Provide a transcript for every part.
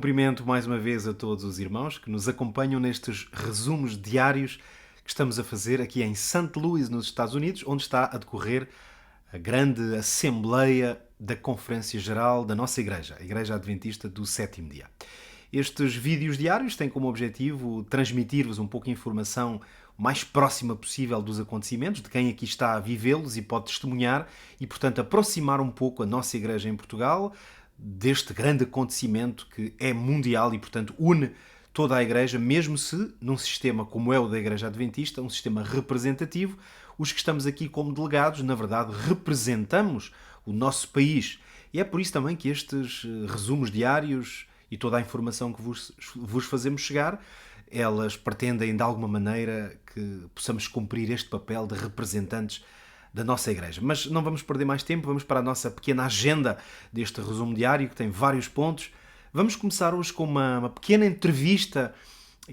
cumprimento mais uma vez a todos os irmãos que nos acompanham nestes resumos diários que estamos a fazer aqui em St. Louis, nos Estados Unidos, onde está a decorrer a grande Assembleia da Conferência Geral da nossa Igreja, a Igreja Adventista do Sétimo Dia. Estes vídeos diários têm como objetivo transmitir-vos um pouco de informação mais próxima possível dos acontecimentos, de quem aqui está a vivê-los e pode testemunhar, e, portanto, aproximar um pouco a nossa Igreja em Portugal deste grande acontecimento que é mundial e, portanto, une toda a Igreja, mesmo se, num sistema como é o da Igreja Adventista, um sistema representativo, os que estamos aqui como delegados, na verdade, representamos o nosso país. E é por isso também que estes resumos diários e toda a informação que vos fazemos chegar, elas pretendem, de alguma maneira, que possamos cumprir este papel de representantes da nossa Igreja. Mas não vamos perder mais tempo, vamos para a nossa pequena agenda deste resumo diário, que tem vários pontos. Vamos começar hoje com uma pequena entrevista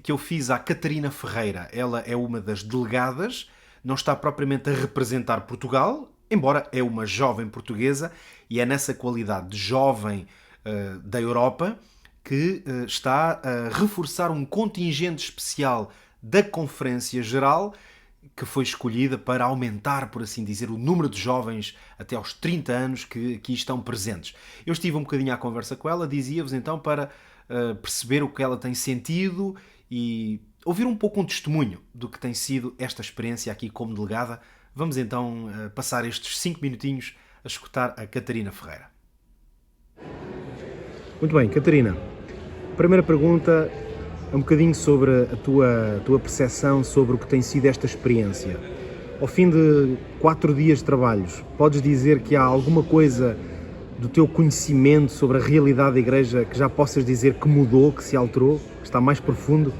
que eu fiz à Catarina Ferreira. Ela é uma das delegadas, não está propriamente a representar Portugal, embora é uma jovem portuguesa, e é nessa qualidade de jovem da Europa que está a reforçar um contingente especial da Conferência Geral que foi escolhida para aumentar, por assim dizer, o número de jovens até aos 30 anos que aqui estão presentes. Eu estive um bocadinho à conversa com ela, dizia-vos então para perceber o que ela tem sentido e ouvir um pouco um testemunho do que tem sido esta experiência aqui como delegada. Vamos então passar estes 5 minutinhos a escutar a Catarina Ferreira. Muito bem, Catarina. Primeira pergunta é um bocadinho sobre a tua percepção sobre o que tem sido esta experiência. Ao fim de 4 dias de trabalhos, podes dizer que há alguma coisa do teu conhecimento sobre a realidade da Igreja que já possas dizer que mudou, que se alterou, que está mais profundo?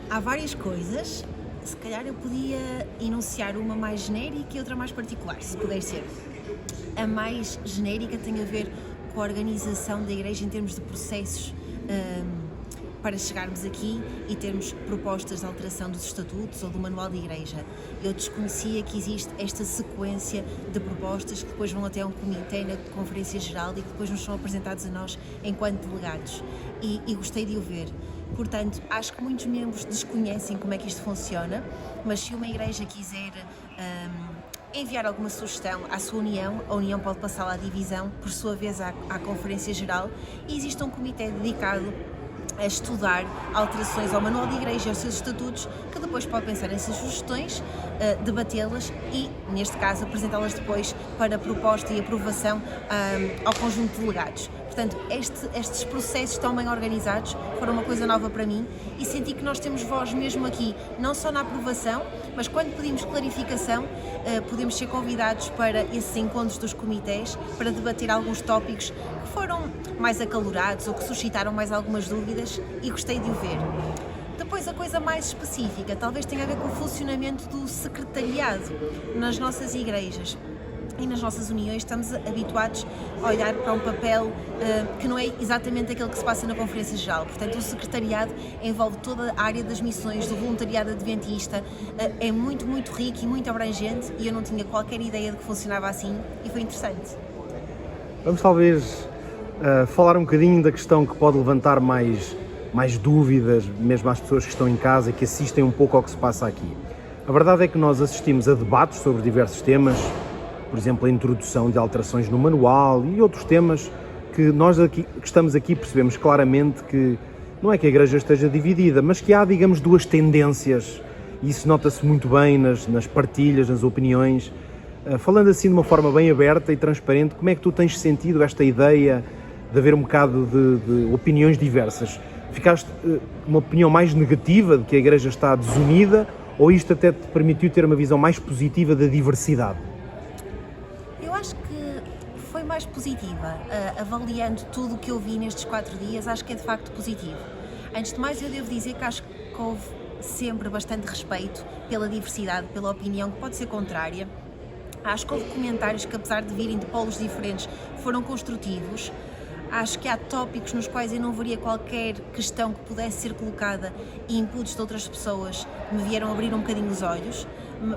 Há várias coisas. Se calhar eu podia enunciar uma mais genérica e outra mais particular, se puder ser. A mais genérica tem a ver com a organização da Igreja em termos de processos para chegarmos aqui e termos propostas de alteração dos estatutos ou do manual de Igreja. Eu desconhecia que existe esta sequência de propostas que depois vão até um comitê na Conferência Geral e que depois nos são apresentados a nós enquanto delegados. E gostei de o ver. Portanto, acho que muitos membros desconhecem como é que isto funciona, mas se uma Igreja quiser enviar alguma sugestão à sua União, a União pode passá-la à divisão, por sua vez à Conferência Geral, e existe um comitê dedicado a estudar alterações ao manual de Igreja e aos seus estatutos, que depois pode pensar nessas sugestões, debatê-las e, neste caso, apresentá-las depois para proposta e aprovação ao conjunto de delegados. Portanto, estes processos tão bem organizados foram uma coisa nova para mim e senti que nós temos voz mesmo aqui, não só na aprovação, mas quando pedimos clarificação, podemos ser convidados para esses encontros dos comitês para debater alguns tópicos que foram mais acalorados ou que suscitaram mais algumas dúvidas e gostei de o ver. Depois, a coisa mais específica talvez tenha a ver com o funcionamento do secretariado nas nossas igrejas. E nas nossas uniões estamos habituados a olhar para um papel que não é exatamente aquele que se passa na Conferência Geral. Portanto, o secretariado envolve toda a área das missões, do voluntariado adventista, é muito, muito rico e muito abrangente e eu não tinha qualquer ideia de que funcionava assim e foi interessante. Vamos talvez falar um bocadinho da questão que pode levantar mais dúvidas, mesmo às pessoas que estão em casa e que assistem um pouco ao que se passa aqui. A verdade é que nós assistimos a debates sobre diversos temas, por exemplo, a introdução de alterações no manual e outros temas que nós aqui, que estamos aqui percebemos claramente que não é que a Igreja esteja dividida, mas que há, digamos, duas tendências e isso nota-se muito bem nas partilhas, nas opiniões. Falando assim de uma forma bem aberta e transparente, como é que tu tens sentido esta ideia de haver um bocado de opiniões diversas? Ficaste uma opinião mais negativa de que a Igreja está desunida ou isto até te permitiu ter uma visão mais positiva da diversidade? Foi mais positiva, avaliando tudo o que eu vi nestes 4 dias, acho que é de facto positivo. Antes de mais, eu devo dizer que acho que houve sempre bastante respeito pela diversidade, pela opinião que pode ser contrária. Acho que houve comentários que, apesar de virem de polos diferentes, foram construtivos. Acho que há tópicos nos quais eu não veria qualquer questão que pudesse ser colocada e inputs de outras pessoas me vieram abrir um bocadinho os olhos,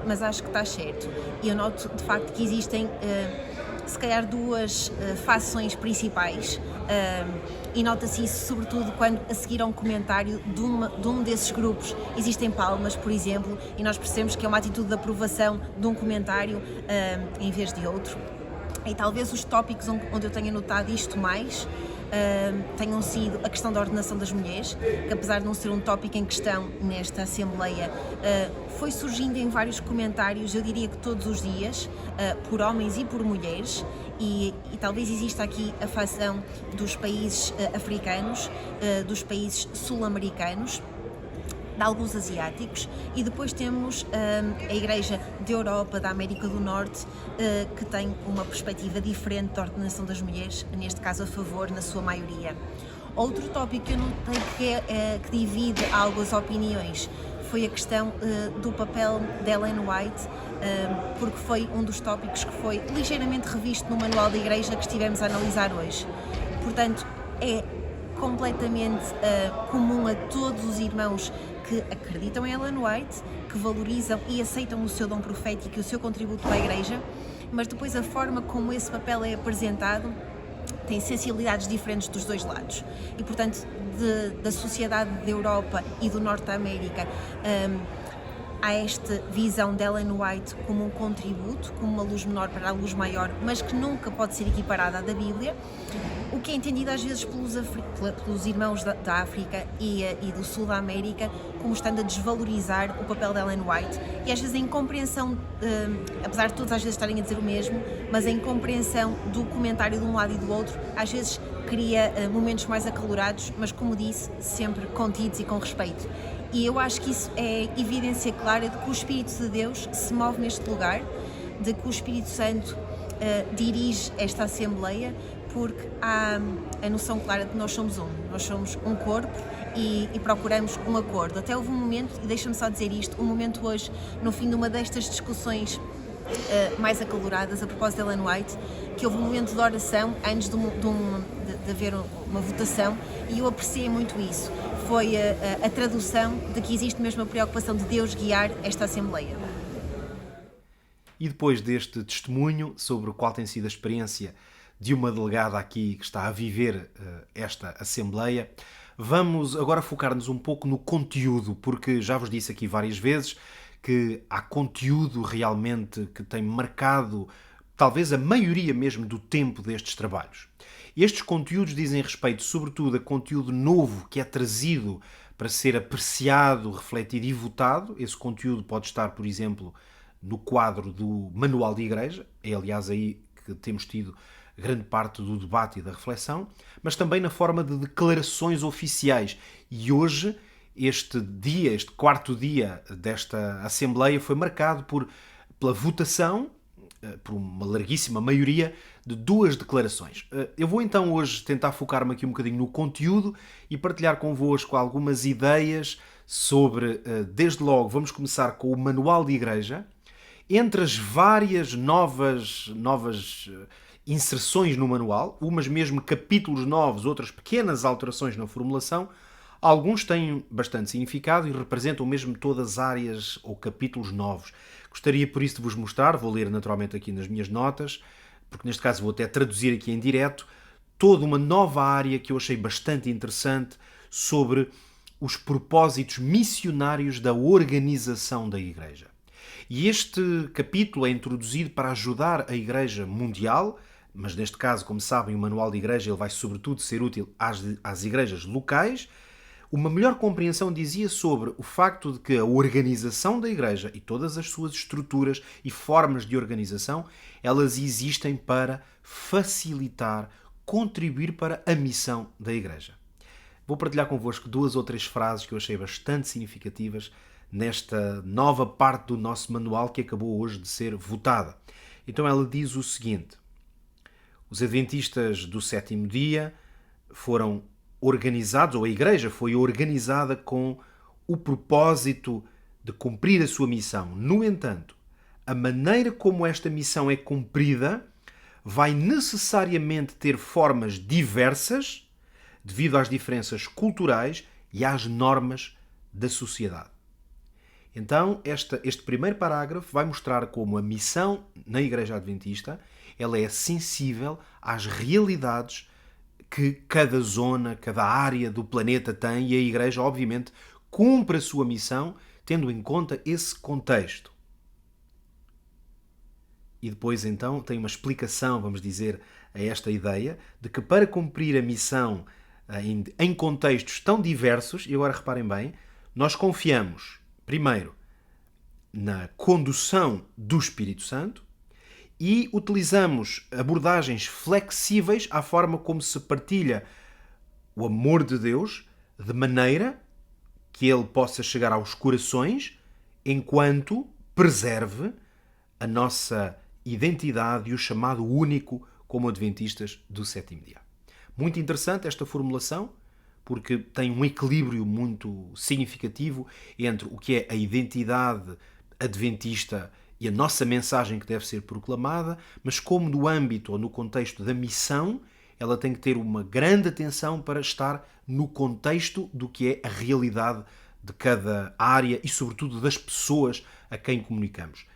mas acho que está certo. E eu noto, de facto, que existem se calhar duas fações principais, e nota-se isso sobretudo quando a seguir a um comentário de um desses grupos existem palmas, por exemplo, e nós percebemos que é uma atitude de aprovação de um comentário em vez de outro. E talvez os tópicos onde eu tenha notado isto mais tenham sido a questão da ordenação das mulheres, que apesar de não ser um tópico em questão nesta Assembleia, foi surgindo em vários comentários, eu diria que todos os dias, por homens e por mulheres, e talvez exista aqui a facção dos países africanos, dos países sul-americanos, de alguns asiáticos, e depois temos a Igreja da Europa, da América do Norte, que tem uma perspectiva diferente da ordenação das mulheres, neste caso a favor, na sua maioria. Outro tópico que eu notei que divide algumas opiniões foi a questão do papel de Ellen White, porque foi um dos tópicos que foi ligeiramente revisto no Manual da Igreja que estivemos a analisar hoje. Portanto, é completamente comum a todos os irmãos que acreditam em Ellen White, que valorizam e aceitam o seu dom profético e o seu contributo para a Igreja, mas depois a forma como esse papel é apresentado tem sensibilidades diferentes dos dois lados. E, portanto, da sociedade da Europa e do Norte da América, há esta visão de Ellen White como um contributo, como uma luz menor para a luz maior, mas que nunca pode ser equiparada à da Bíblia, o que é entendido às vezes pelos irmãos da África e do Sul da América como estando a desvalorizar o papel de Ellen White, e às vezes a incompreensão, apesar de todos às vezes estarem a dizer o mesmo, mas a incompreensão do comentário de um lado e do outro às vezes cria momentos mais acalorados, mas como disse, sempre contidos e com respeito. E eu acho que isso é evidência clara de que o Espírito de Deus se move neste lugar, de que o Espírito Santo dirige esta Assembleia, porque há a noção clara de que nós somos um corpo e procuramos um acordo. Até houve um momento, e deixa-me só dizer isto, um momento hoje, no fim de uma destas discussões mais acaloradas a propósito de Ellen White, que houve um momento de oração antes de haver uma votação, e eu apreciei muito isso. Foi a tradução de que existe mesmo a preocupação de Deus guiar esta Assembleia. E depois deste testemunho sobre o qual tem sido a experiência de uma delegada aqui que está a viver esta Assembleia, vamos agora focar-nos um pouco no conteúdo, porque já vos disse aqui várias vezes que há conteúdo realmente que tem marcado talvez a maioria mesmo do tempo destes trabalhos. Estes conteúdos dizem respeito sobretudo a conteúdo novo que é trazido para ser apreciado, refletido e votado. Esse conteúdo pode estar, por exemplo, no quadro do Manual de Igreja, é aliás aí que temos tido grande parte do debate e da reflexão, mas também na forma de declarações oficiais. E hoje, este quarto dia desta Assembleia foi marcado pela votação, por uma larguíssima maioria, de duas declarações. Eu vou então hoje tentar focar-me aqui um bocadinho no conteúdo e partilhar convosco algumas ideias sobre, desde logo, vamos começar com o Manual de Igreja. Entre as várias novas inserções no manual, umas mesmo capítulos novos, outras pequenas alterações na formulação, alguns têm bastante significado e representam mesmo todas as áreas ou capítulos novos. Gostaria por isso de vos mostrar, vou ler naturalmente aqui nas minhas notas, porque neste caso vou até traduzir aqui em direto, toda uma nova área que eu achei bastante interessante sobre os propósitos missionários da organização da Igreja. E este capítulo é introduzido para ajudar a Igreja mundial, mas neste caso, como sabem, o Manual de Igreja ele vai sobretudo ser útil às igrejas locais. Uma melhor compreensão dizia sobre o facto de que a organização da Igreja e todas as suas estruturas e formas de organização, elas existem para facilitar, contribuir para a missão da Igreja. Vou partilhar convosco 2 ou 3 frases que eu achei bastante significativas nesta nova parte do nosso manual que acabou hoje de ser votada. Então ela diz o seguinte: os adventistas do 7º dia foram organizados, ou a Igreja foi organizada com o propósito de cumprir a sua missão. No entanto, a maneira como esta missão é cumprida vai necessariamente ter formas diversas devido às diferenças culturais e às normas da sociedade. Então, este primeiro parágrafo vai mostrar como a missão na Igreja Adventista ela é sensível às realidades que cada zona, cada área do planeta tem, e a Igreja, obviamente, cumpre a sua missão tendo em conta esse contexto. E depois, então, tem uma explicação, vamos dizer, a esta ideia de que para cumprir a missão em contextos tão diversos, e agora reparem bem, nós confiamos, primeiro, na condução do Espírito Santo e utilizamos abordagens flexíveis à forma como se partilha o amor de Deus, de maneira que ele possa chegar aos corações enquanto preserve a nossa identidade e o chamado único como adventistas do sétimo dia. Muito interessante esta formulação, porque tem um equilíbrio muito significativo entre o que é a identidade adventista e a nossa mensagem que deve ser proclamada, mas como no âmbito ou no contexto da missão, ela tem que ter uma grande atenção para estar no contexto do que é a realidade de cada área e, sobretudo, das pessoas a quem comunicamos.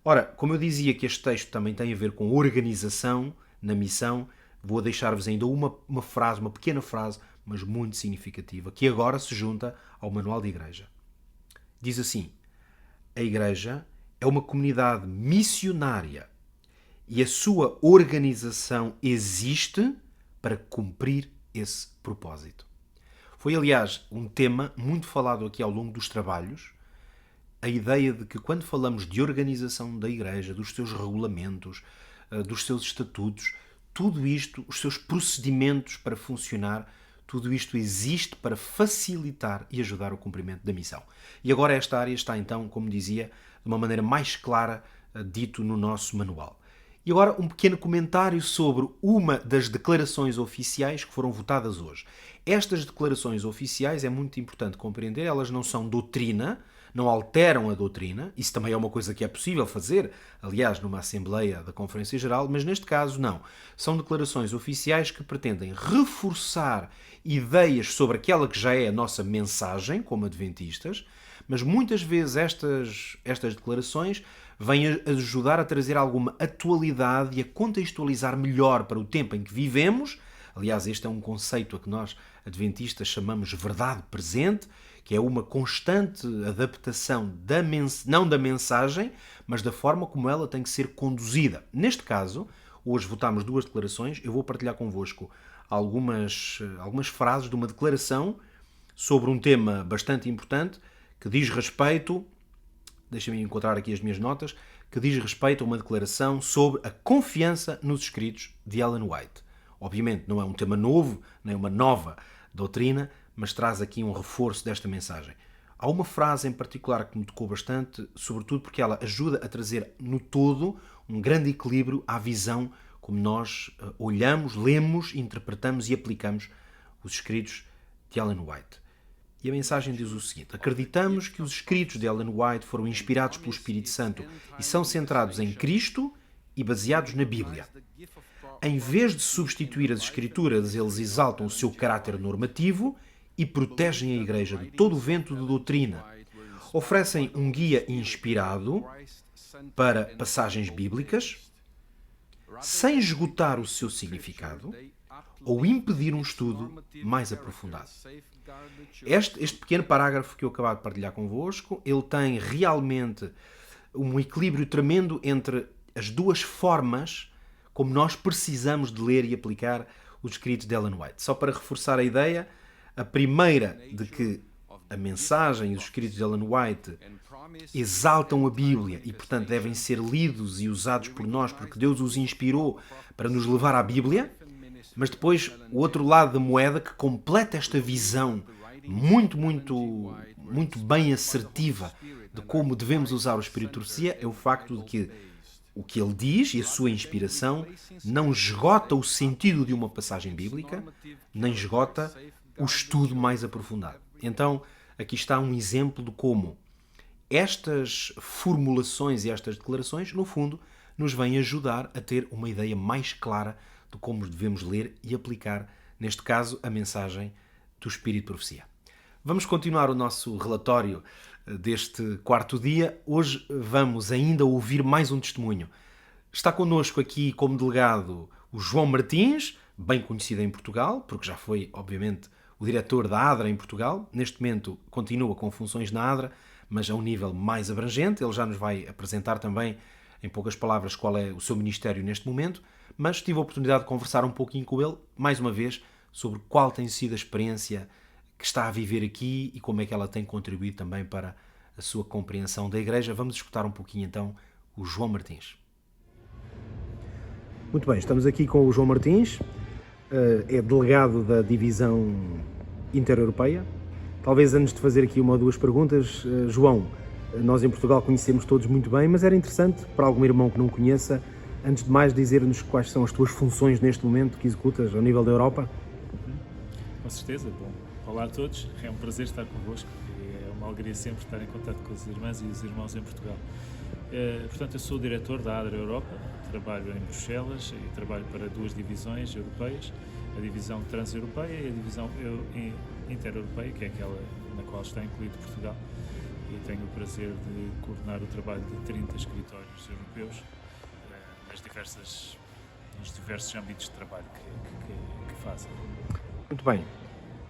Ora, como eu dizia que este texto também tem a ver com organização na missão, vou deixar-vos ainda uma frase, uma pequena frase, mas muito significativa, que agora se junta ao Manual de Igreja. Diz assim: a Igreja é uma comunidade missionária e a sua organização existe para cumprir esse propósito. Foi, aliás, um tema muito falado aqui ao longo dos trabalhos, a ideia de que quando falamos de organização da Igreja, dos seus regulamentos, dos seus estatutos, tudo isto, os seus procedimentos para funcionar, tudo isto existe para facilitar e ajudar o cumprimento da missão. E agora esta área está então, como dizia, de uma maneira mais clara, dito no nosso manual. E agora um pequeno comentário sobre uma das declarações oficiais que foram votadas hoje. Estas declarações oficiais é muito importante compreender, elas não são doutrina, não alteram a doutrina, isso também é uma coisa que é possível fazer, aliás, numa Assembleia da Conferência Geral, mas neste caso não. São declarações oficiais que pretendem reforçar ideias sobre aquela que já é a nossa mensagem, como adventistas, mas muitas vezes estas declarações vêm ajudar a trazer alguma atualidade e a contextualizar melhor para o tempo em que vivemos. Aliás, este é um conceito a que nós, adventistas, chamamos verdade presente, que é uma constante adaptação não da mensagem, mas da forma como ela tem que ser conduzida. Neste caso, hoje votámos duas declarações, eu vou partilhar convosco algumas frases de uma declaração sobre um tema bastante importante, que diz respeito, deixem-me encontrar aqui as minhas notas, que diz respeito a uma declaração sobre a confiança nos escritos de Ellen White. Obviamente não é um tema novo, nem uma nova doutrina, mas traz aqui um reforço desta mensagem. Há uma frase em particular que me tocou bastante, sobretudo porque ela ajuda a trazer no todo um grande equilíbrio à visão como nós olhamos, lemos, interpretamos e aplicamos os escritos de Ellen White. E a mensagem diz o seguinte: acreditamos que os escritos de Ellen White foram inspirados pelo Espírito Santo e são centrados em Cristo e baseados na Bíblia. Em vez de substituir as Escrituras, eles exaltam o seu caráter normativo e protegem a Igreja de todo o vento de doutrina. Oferecem um guia inspirado para passagens bíblicas, sem esgotar o seu significado ou impedir um estudo mais aprofundado. Este pequeno parágrafo que eu acabo de partilhar convosco, ele tem realmente um equilíbrio tremendo entre as duas formas como nós precisamos de ler e aplicar os escritos de Ellen White. Só para reforçar a ideia, a primeira de que a mensagem e os escritos de Ellen White exaltam a Bíblia e, portanto, devem ser lidos e usados por nós porque Deus os inspirou para nos levar à Bíblia, mas depois o outro lado da moeda que completa esta visão muito bem assertiva de como devemos usar o Espírito de Profecia é o facto de que o que ele diz e a sua inspiração não esgota o sentido de uma passagem bíblica, nem esgota o estudo mais aprofundado. Então, aqui está um exemplo de como estas formulações e estas declarações, no fundo, nos vêm ajudar a ter uma ideia mais clara de como devemos ler e aplicar, neste caso, a mensagem do Espírito de Profecia. Vamos continuar o nosso relatório deste quarto dia. Hoje vamos ainda ouvir mais um testemunho. Está connosco aqui como delegado o João Martins, bem conhecido em Portugal, porque já foi, obviamente, o diretor da ADRA em Portugal. Neste momento continua com funções na ADRA, mas a um nível mais abrangente. Ele já nos vai apresentar também, em poucas palavras, qual é o seu ministério neste momento, mas tive a oportunidade de conversar um pouquinho com ele, mais uma vez, sobre qual tem sido a experiência que está a viver aqui e como é que ela tem contribuído também para a sua compreensão da Igreja. Vamos escutar um pouquinho então o João Martins. Muito bem, estamos aqui com o João Martins, é delegado da Divisão Intereuropeia. Talvez antes de fazer aqui uma ou duas perguntas, João, nós em Portugal conhecemos todos muito bem, mas era interessante para algum irmão que não conheça, antes de mais dizer-nos quais são as tuas funções neste momento que executas ao nível da Europa. Com certeza. Bom, olá a todos, é um prazer estar convosco e é uma alegria sempre estar em contato com as irmãs e os irmãos em Portugal. Portanto, eu sou o diretor da ADRA Europa, trabalho em Bruxelas e trabalho para duas divisões europeias, a divisão transeuropeia e a divisão intereuropeia, que é aquela na qual está incluído Portugal, e tenho o prazer de coordenar o trabalho de 30 escritórios europeus nos diversos âmbitos de trabalho que fazem. Muito bem.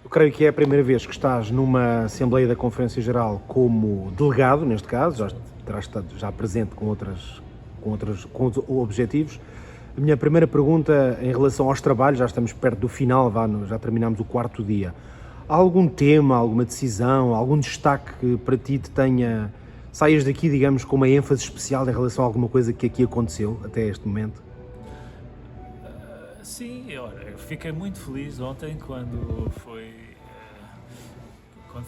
Eu creio que é a primeira vez que estás numa Assembleia da Conferência Geral como delegado, neste caso, já terás estado já presente com outros objetivos. A minha primeira pergunta em relação aos trabalhos, já estamos perto do final, já terminamos o quarto dia. Há algum tema, alguma decisão, algum destaque que para ti saias daqui, digamos, com uma ênfase especial em relação a alguma coisa que aqui aconteceu até este momento? Sim, eu fiquei muito feliz ontem quando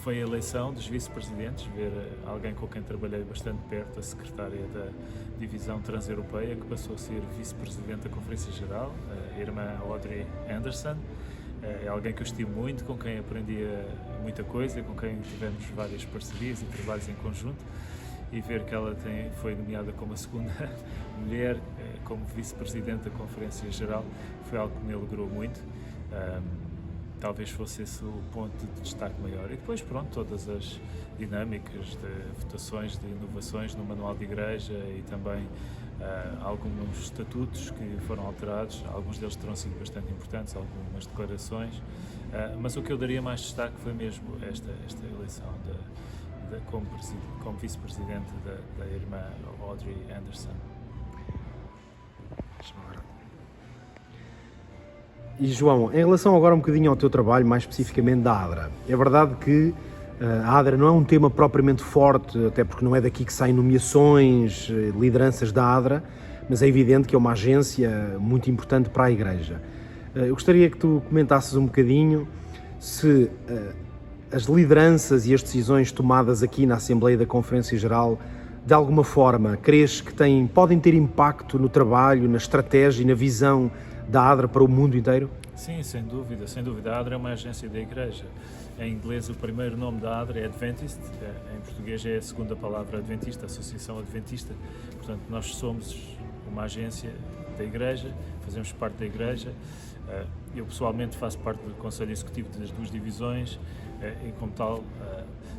foi a eleição dos vice-presidentes, ver alguém com quem trabalhei bastante perto, a secretária da Divisão Transeuropeia, que passou a ser vice-presidente da Conferência Geral, a irmã Audrey Anderson. É alguém que eu estimo muito, com quem aprendi muita coisa, com quem tivemos várias parcerias e trabalhos em conjunto, e ver que ela foi nomeada como a segunda mulher como vice-presidente da Conferência Geral foi algo que me alegrou muito. Talvez fosse esse o ponto de destaque maior. E depois, pronto, todas as dinâmicas de votações, de inovações no Manual de Igreja e também alguns estatutos que foram alterados, alguns deles terão sido bastante importantes, algumas declarações, mas o que eu daria mais destaque foi mesmo esta eleição como vice-presidente da irmã Audrey Anderson. E João, em relação agora um bocadinho ao teu trabalho, mais especificamente da ADRA, é verdade que a ADRA não é um tema propriamente forte, até porque não é daqui que saem nomeações, lideranças da ADRA, mas é evidente que é uma agência muito importante para a Igreja. Eu gostaria que tu comentasses um bocadinho se as lideranças e as decisões tomadas aqui na Assembleia da Conferência Geral, de alguma forma, crees que podem ter impacto no trabalho, na estratégia e na visão da ADRA para o mundo inteiro? Sim, sem dúvida, sem dúvida. A ADRA é uma agência da Igreja. Em inglês, o primeiro nome da ADRA é Adventist, em português é a segunda palavra Adventista, Associação Adventista. Portanto, nós somos uma agência da Igreja, fazemos parte da Igreja. Eu pessoalmente faço parte do Conselho Executivo das duas divisões e, como tal,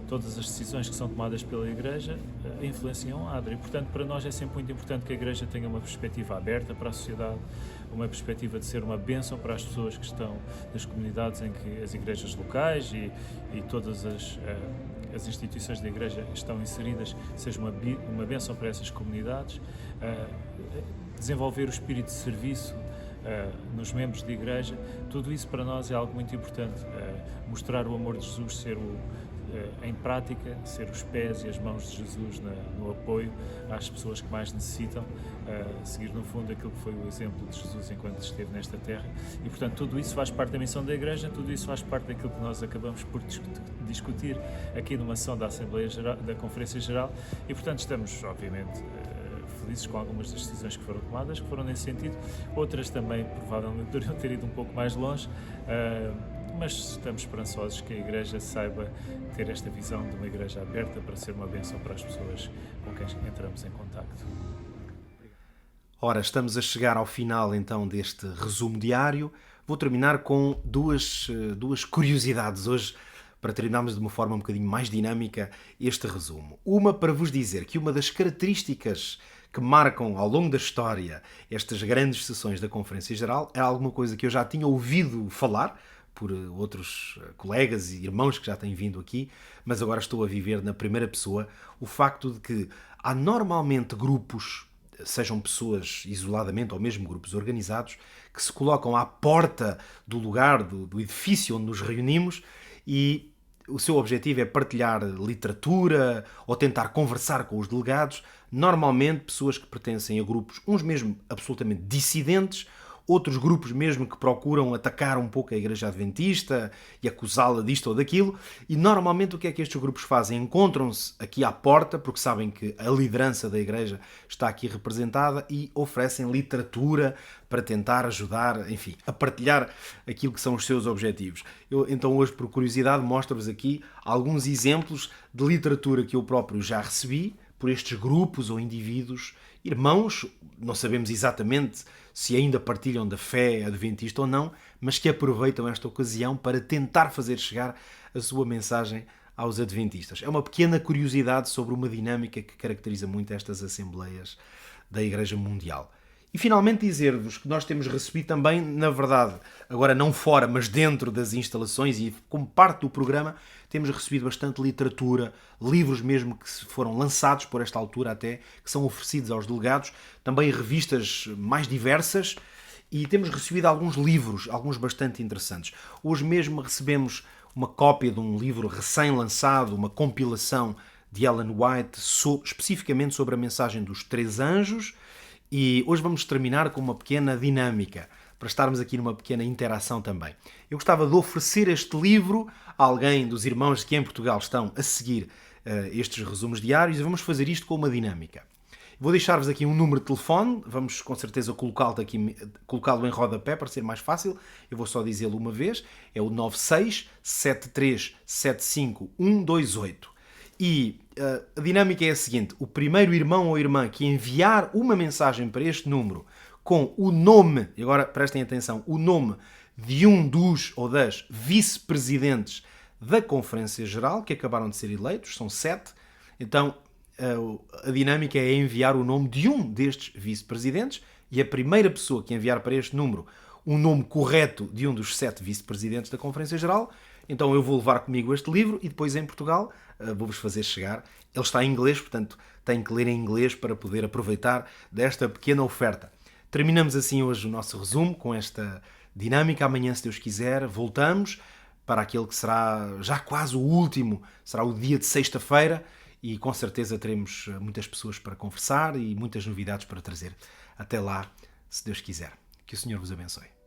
todas as decisões que são tomadas pela Igreja influenciam a ADRA. E, portanto, para nós é sempre muito importante que a Igreja tenha uma perspectiva aberta para a sociedade, uma perspectiva de ser uma bênção para as pessoas que estão nas comunidades em que as igrejas locais e todas as instituições da Igreja estão inseridas, seja uma bênção para essas comunidades, desenvolver o espírito de serviço nos membros da Igreja. Tudo isso para nós é algo muito importante, mostrar o amor de Jesus, ser em prática, ser os pés e as mãos de Jesus no apoio às pessoas que mais necessitam, seguir no fundo aquilo que foi o exemplo de Jesus enquanto esteve nesta terra. E portanto tudo isso faz parte da missão da Igreja, tudo isso faz parte daquilo que nós acabamos por discutir aqui numa sessão da Assembleia Geral, da Conferência Geral, e portanto estamos obviamente felizes com algumas das decisões que foram tomadas, que foram nesse sentido. Outras também provavelmente poderiam ter ido um pouco mais longe, mas estamos esperançosos que a Igreja saiba ter esta visão de uma Igreja aberta para ser uma bênção para as pessoas com quem entramos em contacto. Ora, estamos a chegar ao final então deste resumo diário. Vou terminar com duas curiosidades hoje, para terminarmos de uma forma um bocadinho mais dinâmica este resumo. Uma para vos dizer que uma das características que marcam ao longo da história estas grandes sessões da Conferência Geral é alguma coisa que eu já tinha ouvido falar por outros colegas e irmãos que já têm vindo aqui, mas agora estou a viver na primeira pessoa o facto de que há normalmente grupos, sejam pessoas isoladamente ou mesmo grupos organizados, que se colocam à porta do lugar, do edifício onde nos reunimos e o seu objetivo é partilhar literatura ou tentar conversar com os delegados, normalmente pessoas que pertencem a grupos, uns mesmo absolutamente dissidentes, outros grupos mesmo que procuram atacar um pouco a Igreja Adventista e acusá-la disto ou daquilo, e normalmente o que é que estes grupos fazem? Encontram-se aqui à porta, porque sabem que a liderança da Igreja está aqui representada, e oferecem literatura para tentar ajudar, enfim, a partilhar aquilo que são os seus objetivos. Eu, então, hoje, por curiosidade, mostro-vos aqui alguns exemplos de literatura que eu próprio já recebi por estes grupos ou indivíduos, irmãos, não sabemos exatamente se ainda partilham da fé adventista ou não, mas que aproveitam esta ocasião para tentar fazer chegar a sua mensagem aos adventistas. É uma pequena curiosidade sobre uma dinâmica que caracteriza muito estas assembleias da Igreja Mundial. E finalmente dizer-vos que nós temos recebido também, na verdade, agora não fora, mas dentro das instalações e como parte do programa, temos recebido bastante literatura, livros mesmo que foram lançados por esta altura até, que são oferecidos aos delegados, também revistas mais diversas, e temos recebido alguns livros, alguns bastante interessantes. Hoje mesmo recebemos uma cópia de um livro recém-lançado, uma compilação de Ellen White, especificamente sobre a mensagem dos 3 anjos, e hoje vamos terminar com uma pequena dinâmica, para estarmos aqui numa pequena interação também. Eu gostava de oferecer este livro a alguém dos irmãos que em Portugal estão a seguir estes resumos diários, e vamos fazer isto com uma dinâmica. Vou deixar-vos aqui um número de telefone, vamos com certeza colocá-lo em rodapé para ser mais fácil, eu vou só dizê-lo uma vez, é o 967375128. E a dinâmica é a seguinte: o primeiro irmão ou irmã que enviar uma mensagem para este número com o nome, e agora prestem atenção, o nome de um dos ou das vice-presidentes da Conferência Geral, que acabaram de ser eleitos, são 7, então a dinâmica é enviar o nome de um destes vice-presidentes, e a primeira pessoa que enviar para este número o nome correto de um dos 7 vice-presidentes da Conferência Geral, então eu vou levar comigo este livro e depois em Portugal vou-vos fazer chegar. Ele está em inglês, portanto tenho que ler em inglês para poder aproveitar desta pequena oferta. Terminamos assim hoje o nosso resumo com esta dinâmica. Amanhã, se Deus quiser, voltamos para aquele que será já quase o último, será o dia de sexta-feira, e com certeza teremos muitas pessoas para conversar e muitas novidades para trazer. Até lá, se Deus quiser. Que o Senhor vos abençoe.